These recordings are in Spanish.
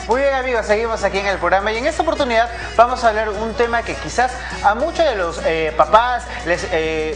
Muy bien amigos, seguimos aquí en el programa y en esta oportunidad vamos a hablar un tema que quizás a muchos de los papás les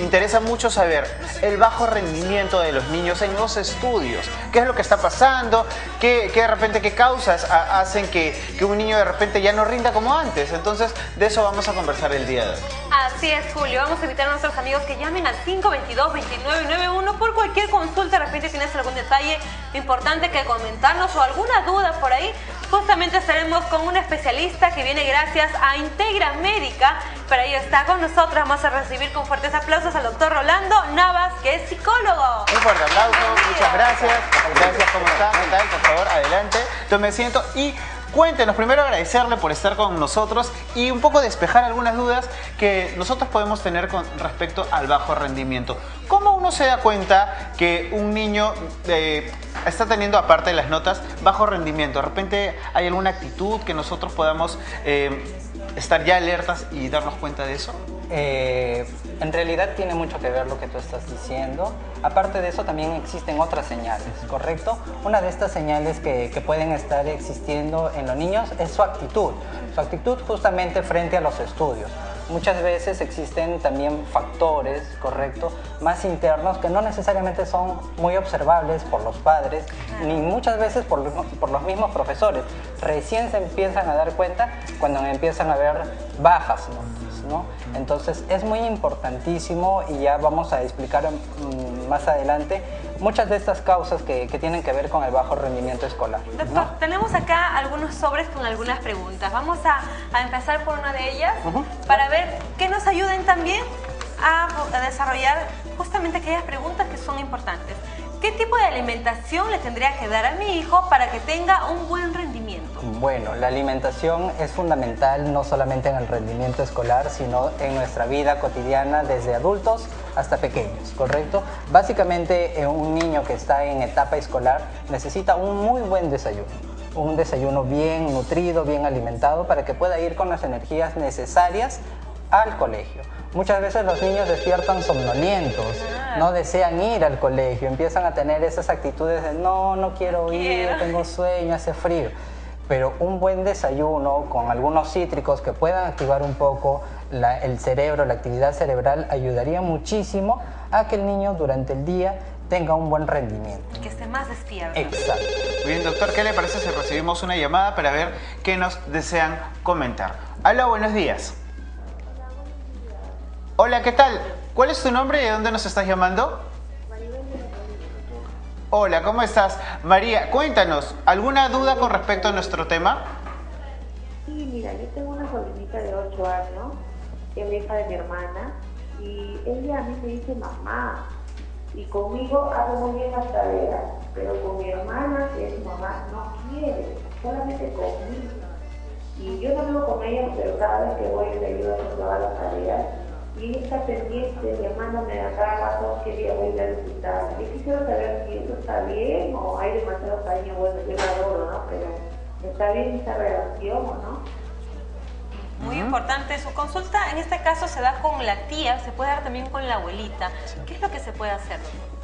interesa mucho saber, el bajo rendimiento de los niños en los estudios. ¿Qué es lo que está pasando? ¿Qué de repente qué causas hacen que un niño de repente ya no rinda como antes? Entonces de eso vamos a conversar el día de hoy. Así es, Julio, vamos a invitar a nuestros amigos que llamen al 522-2991 por cualquier consulta. De repente tienes algún detalle importante que comentarnos o alguna duda por ahí. Justamente estaremos con un especialista que viene gracias a Integra Médica. Para ello está con nosotros. Vamos a recibir con fuertes aplausos al doctor Rolando Navas, que es psicólogo. Un fuerte aplauso, muchas gracias. Gracias, ¿cómo está? ¿Qué tal? Por favor, adelante. Tome asiento y cuéntenos, primero agradecerle por estar con nosotros y un poco despejar algunas dudas que nosotros podemos tener con respecto al bajo rendimiento. ¿Cómo uno se da cuenta que un niño está teniendo, aparte de las notas, bajo rendimiento? De repente hay alguna actitud que nosotros podamos estar ya alertas y darnos cuenta de eso. En realidad tiene mucho que ver lo que tú estás diciendo. Aparte de eso también existen otras señales, ¿correcto? Una de estas señales que pueden estar existiendo en los niños es su actitud justamente frente a los estudios. Muchas veces existen también factores, ¿correcto?, más internos que no necesariamente son muy observables por los padres, ni muchas veces por los mismos profesores. Recién se empiezan a dar cuenta cuando empiezan a ver bajas notas, ¿no? Entonces es muy importantísimo, y ya vamos a explicar más adelante, muchas de estas causas que tienen que ver con el bajo rendimiento escolar, ¿no? Doctor, tenemos acá algunos sobres con algunas preguntas. Vamos a empezar por una de ellas para ver que nos ayuden también a desarrollar justamente aquellas preguntas que son importantes. ¿Qué tipo de alimentación le tendría que dar a mi hijo para que tenga un buen rendimiento? Bueno, la alimentación es fundamental no solamente en el rendimiento escolar, sino en nuestra vida cotidiana desde adultos hasta pequeños, ¿correcto? Básicamente, un niño que está en etapa escolar necesita un muy buen desayuno. Un desayuno bien nutrido, bien alimentado, para que pueda ir con las energías necesarias al colegio. Muchas veces los niños despiertan somnolientos, no desean ir al colegio, empiezan a tener esas actitudes de no quiero ir, tengo sueño, hace frío. Pero un buen desayuno con algunos cítricos que puedan activar un poco el cerebro, la actividad cerebral, ayudaría muchísimo a que el niño durante el día tenga un buen rendimiento. Que esté más despierto. Exacto. Muy bien, doctor, ¿qué le parece si recibimos una llamada para ver qué nos desean comentar? Hola, buenos días. Hola, ¿qué tal? ¿Cuál es tu nombre y de dónde nos estás llamando? Hola, ¿cómo estás? María, cuéntanos, ¿alguna duda con respecto a nuestro tema? Sí, mira, yo tengo una sobrinita de 8 años, que es hija de mi hermana, y ella a mí me dice mamá, y conmigo hace muy bien las tareas, pero con mi hermana, que es mamá, no quiere, solamente conmigo. Y yo no vivo con ella, pero cada vez que voy le ayudo a hacer todas las tareas. Y ella está pendiente, llamándome a cada rato que día voy a visitar. Yo quisiera saber si eso está bien o hay demasiado cariño. Bueno, yo la adoro, ¿no? Pero ¿está bien esa relación o no? Muy importante su consulta. En este caso se da con la tía, se puede dar también con la abuelita. ¿Qué es lo que se puede hacer?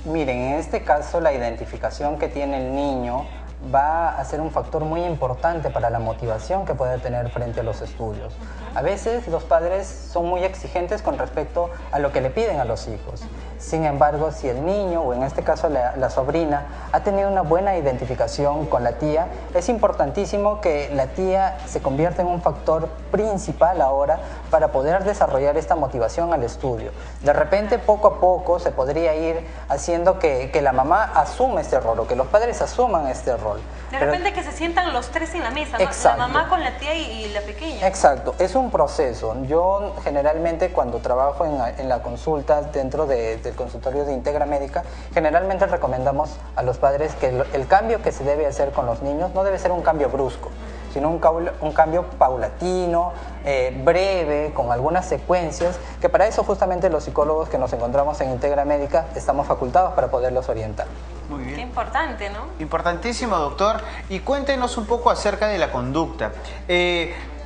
Miren, en este caso la identificación que tiene el niño va a ser un factor muy importante para la motivación que puede tener frente a los estudios. A veces los padres son muy exigentes con respecto a lo que le piden a los hijos. Sin embargo, si el niño, o en este caso la sobrina, ha tenido una buena identificación con la tía, es importantísimo que la tía se convierta en un factor principal ahora para poder desarrollar esta motivación al estudio. De repente, poco a poco, se podría ir haciendo que la mamá asuma este rol, o que los padres asuman este rol. De repente que se sientan los tres en la mesa, ¿no? La mamá con la tía y la pequeña. Exacto, es un proceso. Yo generalmente cuando trabajo en la consulta dentro del consultorio de Integra Médica, generalmente recomendamos a los padres que el cambio que se debe hacer con los niños no debe ser un cambio brusco, sino un cambio paulatino, breve, con algunas secuencias, que para eso justamente los psicólogos que nos encontramos en Integra Médica estamos facultados para poderlos orientar. Muy bien. Qué importante, ¿no? Importantísimo, doctor. Y cuéntenos un poco acerca de la conducta.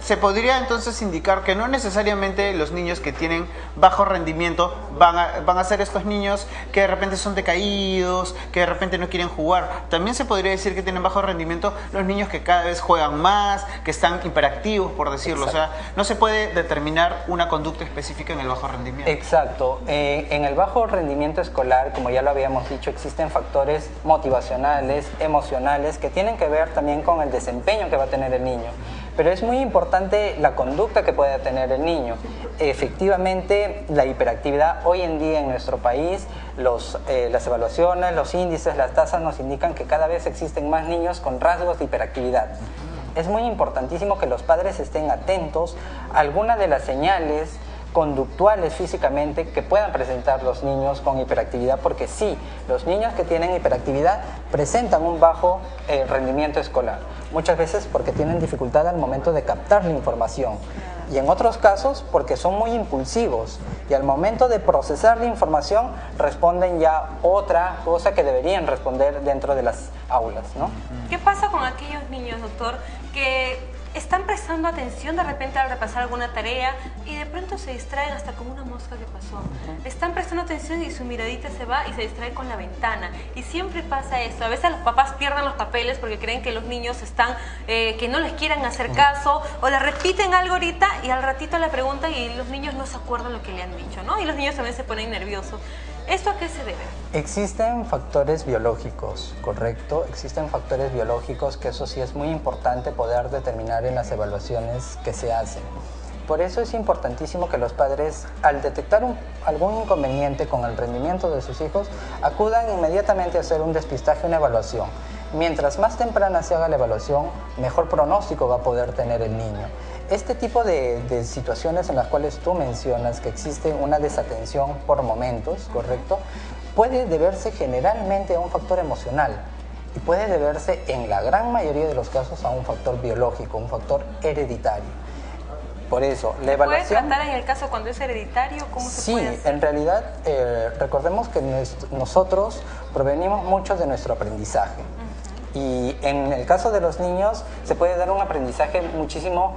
se podría entonces indicar que no necesariamente los niños que tienen bajo rendimiento van a ser estos niños que de repente son decaídos, que de repente no quieren jugar. También se podría decir que tienen bajo rendimiento los niños que cada vez juegan más, que están hiperactivos, por decirlo. Exacto. O sea, no se puede determinar una conducta específica en el bajo rendimiento. Exacto. En el bajo rendimiento escolar, como ya lo habíamos dicho, existen factores motivacionales, emocionales, que tienen que ver también con el desempeño que va a tener el niño. Pero es muy importante la conducta que pueda tener el niño. Efectivamente, la hiperactividad hoy en día en nuestro país, las evaluaciones, los índices, las tasas nos indican que cada vez existen más niños con rasgos de hiperactividad. Es muy importantísimo que los padres estén atentos a alguna de las señales conductuales físicamente que puedan presentar los niños con hiperactividad, porque sí, los niños que tienen hiperactividad presentan un bajo rendimiento escolar, muchas veces porque tienen dificultad al momento de captar la información, y en otros casos porque son muy impulsivos y al momento de procesar la información responden ya otra cosa que deberían responder dentro de las aulas, ¿no? ¿Qué pasa con aquellos niños, doctor, que están prestando atención de repente al repasar alguna tarea y de pronto se distraen hasta como una mosca que pasó? Están prestando atención y su miradita se va y se distrae con la ventana. Y siempre pasa esto. A veces los papás pierden los papeles porque creen que los niños están, que no les quieran hacer caso, o le repiten algo ahorita y al ratito le preguntan y los niños no se acuerdan lo que le han dicho, ¿no? Y los niños también se ponen nerviosos. ¿Esto a qué se debe? Existen factores biológicos, ¿correcto? Existen factores biológicos que eso sí es muy importante poder determinar en las evaluaciones que se hacen. Por eso es importantísimo que los padres, al detectar algún inconveniente con el rendimiento de sus hijos, acudan inmediatamente a hacer un despistaje, una evaluación. Mientras más temprana se haga la evaluación, mejor pronóstico va a poder tener el niño. Este tipo de situaciones en las cuales tú mencionas que existe una desatención por momentos, ¿correcto? Puede deberse generalmente a un factor emocional y puede deberse en la gran mayoría de los casos a un factor biológico, un factor hereditario. Por eso, la evaluación... ¿Puede tratar en el caso cuando es hereditario? ¿Cómo se puede hacer? Sí, en realidad recordemos que nosotros provenimos mucho de nuestro aprendizaje. Y en el caso de los niños se puede dar un aprendizaje muchísimo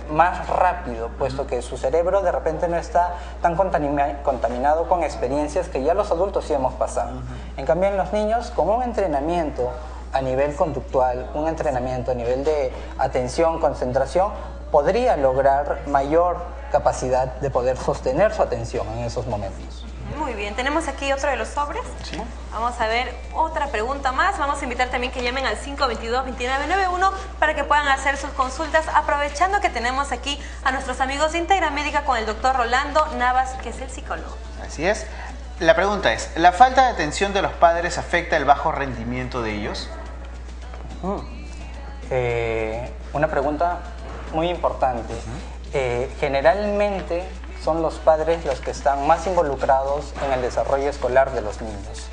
más rápido, puesto que su cerebro de repente no está tan contaminado con experiencias que ya los adultos sí hemos pasado. En cambio en los niños, con un entrenamiento a nivel conductual, un entrenamiento a nivel de atención, concentración, podría lograr mayor capacidad de poder sostener su atención en esos momentos. Muy bien, tenemos aquí otro de los sobres. Sí. Vamos a ver otra pregunta más. Vamos a invitar también que llamen al 522-2991 para que puedan hacer sus consultas, aprovechando que tenemos aquí a nuestros amigos de Integra Médica con el doctor Rolando Navas, que es el psicólogo. Así es. La pregunta es, ¿la falta de atención de los padres afecta el bajo rendimiento de ellos? Una pregunta muy importante. Generalmente son los padres los que están más involucrados en el desarrollo escolar de los niños.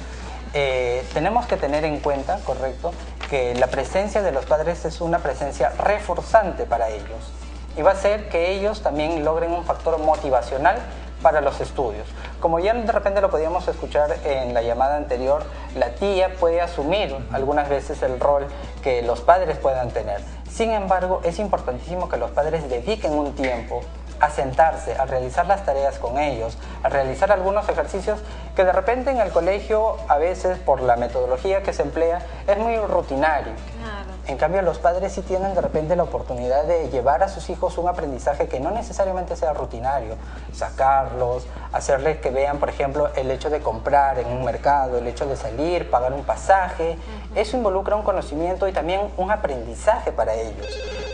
Tenemos que tener en cuenta, correcto, que la presencia de los padres es una presencia reforzante para ellos y va a hacer que ellos también logren un factor motivacional para los estudios. Como ya de repente lo podíamos escuchar en la llamada anterior, la tía puede asumir algunas veces el rol que los padres puedan tener. Sin embargo, es importantísimo que los padres dediquen un tiempo a sentarse, a realizar las tareas con ellos, a realizar algunos ejercicios que de repente en el colegio, a veces por la metodología que se emplea, es muy rutinario. Claro. En cambio, los padres sí tienen de repente la oportunidad de llevar a sus hijos un aprendizaje que no necesariamente sea rutinario, sacarlos, hacerles que vean, por ejemplo, el hecho de comprar en un mercado, el hecho de salir, pagar un pasaje. Eso involucra un conocimiento y también un aprendizaje para ellos.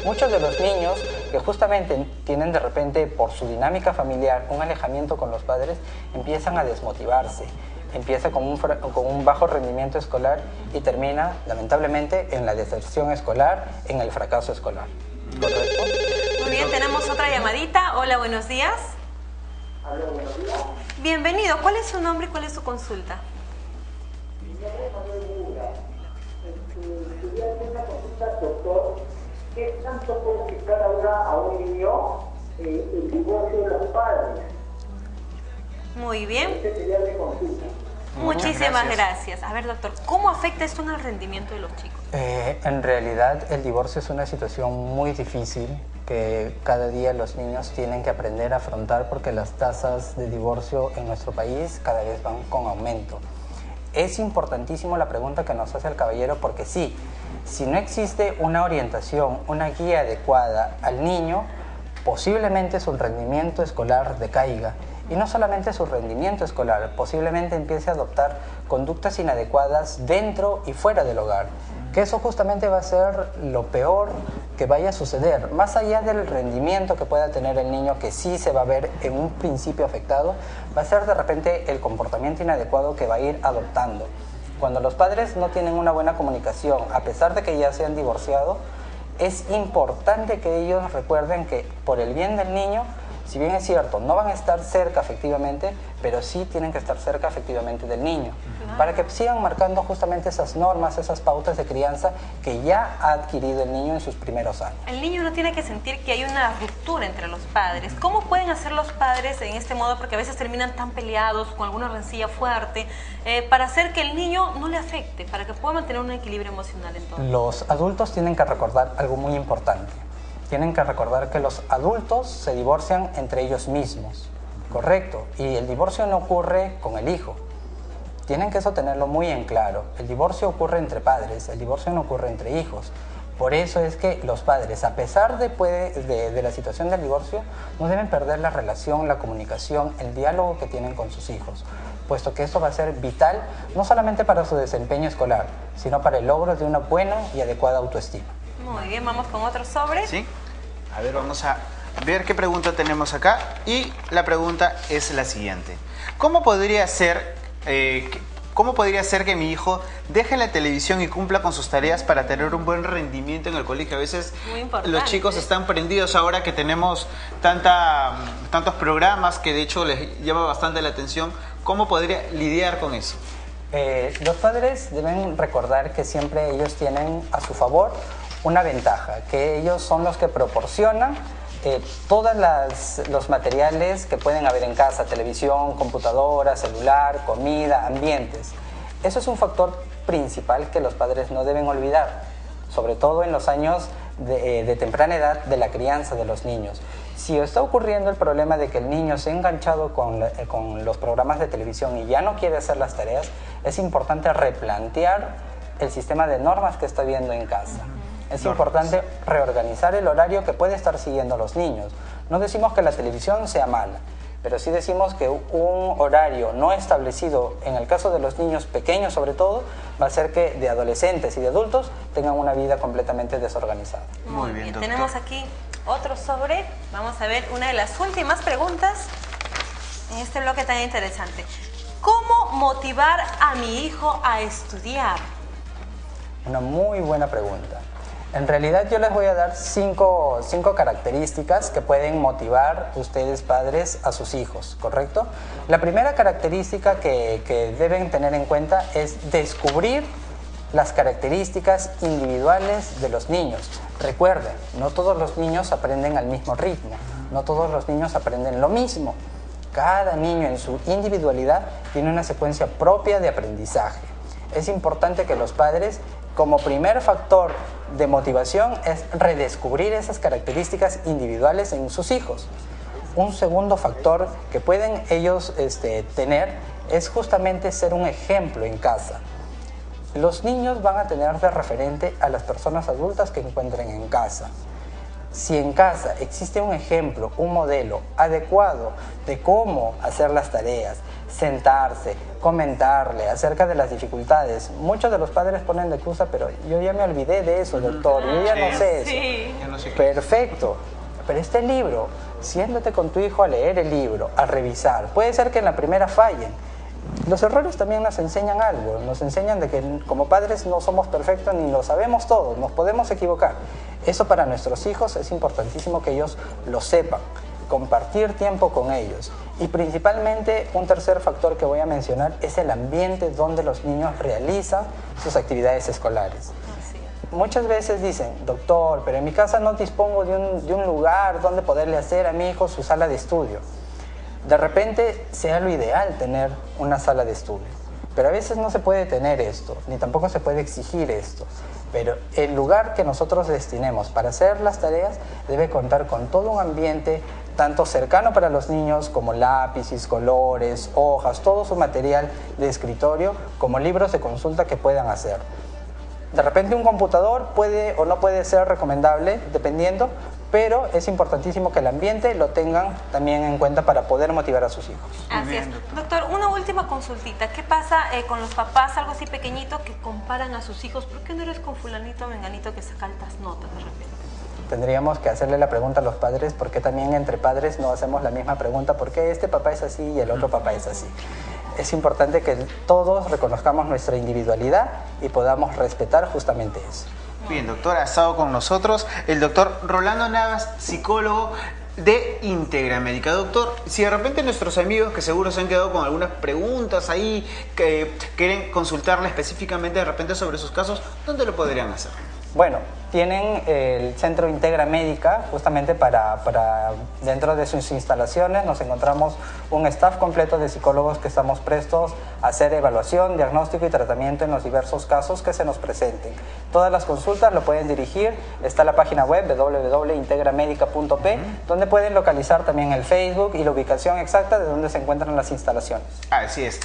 Muchos de los niños que justamente tienen de repente por su dinámica familiar un alejamiento con los padres empiezan a desmotivarse, empieza con un bajo rendimiento escolar y termina lamentablemente en la deserción escolar, en el fracaso escolar. ¿Correcto? Muy bien, tenemos otra llamadita. Hola, buenos días. Hola, buenos días. Bienvenido. ¿Cuál es su nombre y cuál es su consulta? Mi nombre es Manuel Mura. Quería hacer una consulta, doctor. ¿Qué tanto puede afectar ahora a un niño el divorcio de los padres? Muy bien. Este sería mi consulta. Muchas Muchísimas gracias. A ver, doctor, ¿cómo afecta esto en el rendimiento de los chicos? En realidad el divorcio es una situación muy difícil que cada día los niños tienen que aprender a afrontar porque las tasas de divorcio en nuestro país cada vez van con aumento. Es importantísimo la pregunta que nos hace el caballero porque sí, si no existe una orientación, una guía adecuada al niño, posiblemente su rendimiento escolar decaiga. Y no solamente su rendimiento escolar, posiblemente empiece a adoptar conductas inadecuadas dentro y fuera del hogar. Que eso justamente va a ser lo peor que vaya a suceder. Más allá del rendimiento que pueda tener el niño, que sí se va a ver en un principio afectado, va a ser de repente el comportamiento inadecuado que va a ir adoptando. Cuando los padres no tienen una buena comunicación, a pesar de que ya se han divorciado, es importante que ellos recuerden que por el bien del niño, si bien es cierto, no van a estar cerca efectivamente, pero sí tienen que estar cerca efectivamente del niño, para que sigan marcando justamente esas normas, esas pautas de crianza que ya ha adquirido el niño en sus primeros años. El niño no tiene que sentir que hay una ruptura entre los padres. ¿Cómo pueden hacer los padres en este modo? Porque a veces terminan tan peleados, con alguna rencilla fuerte, para hacer que el niño no le afecte, para que pueda mantener un equilibrio emocional en todo. Los adultos tienen que recordar algo muy importante. Tienen que recordar que los adultos se divorcian entre ellos mismos, ¿correcto? Y el divorcio no ocurre con el hijo. Tienen que eso tenerlo muy en claro. El divorcio ocurre entre padres, el divorcio no ocurre entre hijos. Por eso es que los padres, a pesar de la situación del divorcio, no deben perder la relación, la comunicación, el diálogo que tienen con sus hijos, puesto que esto va a ser vital no solamente para su desempeño escolar, sino para el logro de una buena y adecuada autoestima. Muy bien, vamos con otro sobre. ¿Sí? A ver, vamos a ver qué pregunta tenemos acá. Y la pregunta es la siguiente. ¿Cómo podría ser que mi hijo deje la televisión y cumpla con sus tareas para tener un buen rendimiento en el colegio? A veces Muy importante. los chicos están prendidos ahora que tenemos tantos programas que de hecho les llama bastante la atención. ¿Cómo podría lidiar con eso? Los padres deben recordar que siempre ellos tienen a su favor una ventaja, que ellos son los que proporcionan todos los materiales que pueden haber en casa: televisión, computadora, celular, comida, ambientes. Eso es un factor principal que los padres no deben olvidar, sobre todo en los años de temprana edad de la crianza de los niños. Si está ocurriendo el problema de que el niño se ha enganchado con los programas de televisión y ya no quiere hacer las tareas, es importante replantear el sistema de normas que está viendo en casa. Es importante reorganizar el horario que puede estar siguiendo los niños. No decimos que la televisión sea mala, pero sí decimos que un horario no establecido, en el caso de los niños pequeños sobre todo, va a hacer que de adolescentes y de adultos tengan una vida completamente desorganizada. Muy bien, doctor. tenemos aquí otro sobre. Vamos a ver una de las últimas preguntas en este bloque tan interesante. ¿Cómo motivar a mi hijo a estudiar? Una muy buena pregunta. En realidad yo les voy a dar cinco características que pueden motivar ustedes padres a sus hijos, ¿correcto? La primera característica que deben tener en cuenta es descubrir las características individuales de los niños. Recuerden, no todos los niños aprenden al mismo ritmo, no todos los niños aprenden lo mismo. Cada niño en su individualidad tiene una secuencia propia de aprendizaje. Es importante que los padres, como primer factor de motivación, es redescubrir esas características individuales en sus hijos. Un segundo factor que pueden ellos tener es justamente ser un ejemplo en casa. Los niños van a tener de referente a las personas adultas que encuentren en casa. Si en casa existe un ejemplo, un modelo adecuado de cómo hacer las tareas, sentarse, comentarle acerca de las dificultades. Muchos de los padres ponen de excusa, pero yo ya me olvidé de eso, doctor, yo ya no sé eso. Sí. Ya no sé qué. Perfecto, pero este libro, siéntate con tu hijo a leer el libro, a revisar. Puede ser que en la primera fallen. Los errores también nos enseñan algo, nos enseñan de que como padres no somos perfectos ni lo sabemos todo, nos podemos equivocar. Eso para nuestros hijos es importantísimo que ellos lo sepan, compartir tiempo con ellos. Y principalmente un tercer factor que voy a mencionar es el ambiente donde los niños realizan sus actividades escolares. Muchas veces dicen, doctor, pero en mi casa no dispongo de un lugar donde poderle hacer a mi hijo su sala de estudio. De repente sea lo ideal tener una sala de estudio. Pero a veces no se puede tener esto, ni tampoco se puede exigir esto. Pero el lugar que nosotros destinemos para hacer las tareas debe contar con todo un ambiente tanto cercano para los niños como lápices, colores, hojas, todo su material de escritorio, como libros de consulta que puedan hacer. De repente un computador puede o no puede ser recomendable, dependiendo, pero es importantísimo que el ambiente lo tengan también en cuenta para poder motivar a sus hijos. Así es. Doctor, una última consultita. ¿Qué pasa con los papás, algo así pequeñito, que comparan a sus hijos? ¿Por qué no eres con fulanito o menganito que saca altas notas de repente? Tendríamos que hacerle la pregunta a los padres, porque también entre padres no hacemos la misma pregunta, ¿por qué este papá es así y el otro papá es así? Es importante que todos reconozcamos nuestra individualidad y podamos respetar justamente eso. Bien, doctor, ha estado con nosotros el doctor Rolando Navas, psicólogo de Integra Médica. Doctor, si de repente nuestros amigos que seguro se han quedado con algunas preguntas ahí, que quieren consultarle específicamente de repente sobre sus casos, ¿dónde lo podrían hacer? Bueno, tienen el Centro Integra Médica, justamente para dentro de sus instalaciones nos encontramos un staff completo de psicólogos que estamos prestos a hacer evaluación, diagnóstico y tratamiento en los diversos casos que se nos presenten. Todas las consultas lo pueden dirigir, está la página web www.integramedica.p, donde pueden localizar también el Facebook y la ubicación exacta de donde se encuentran las instalaciones. Así es.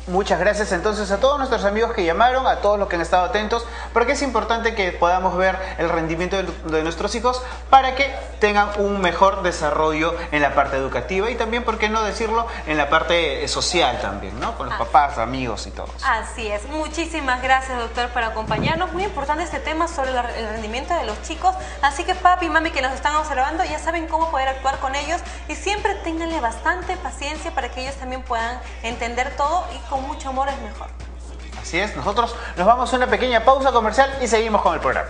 Muchas gracias entonces a todos nuestros amigos que llamaron, a todos los que han estado atentos, porque es importante que podamos ver el rendimiento de nuestros hijos para que tengan un mejor desarrollo en la parte educativa y también, por qué no decirlo, en la parte social también, ¿no? Con los papás, amigos y todos. Así es. Muchísimas gracias, doctor, por acompañarnos. Muy importante este tema sobre el rendimiento de los chicos. Así que papi y mami que nos están observando ya saben cómo poder actuar con ellos y siempre ténganle bastante paciencia para que ellos también puedan entender todo y con mucho amor es mejor. Así es, nosotros nos vamos a una pequeña pausa comercial y seguimos con el programa.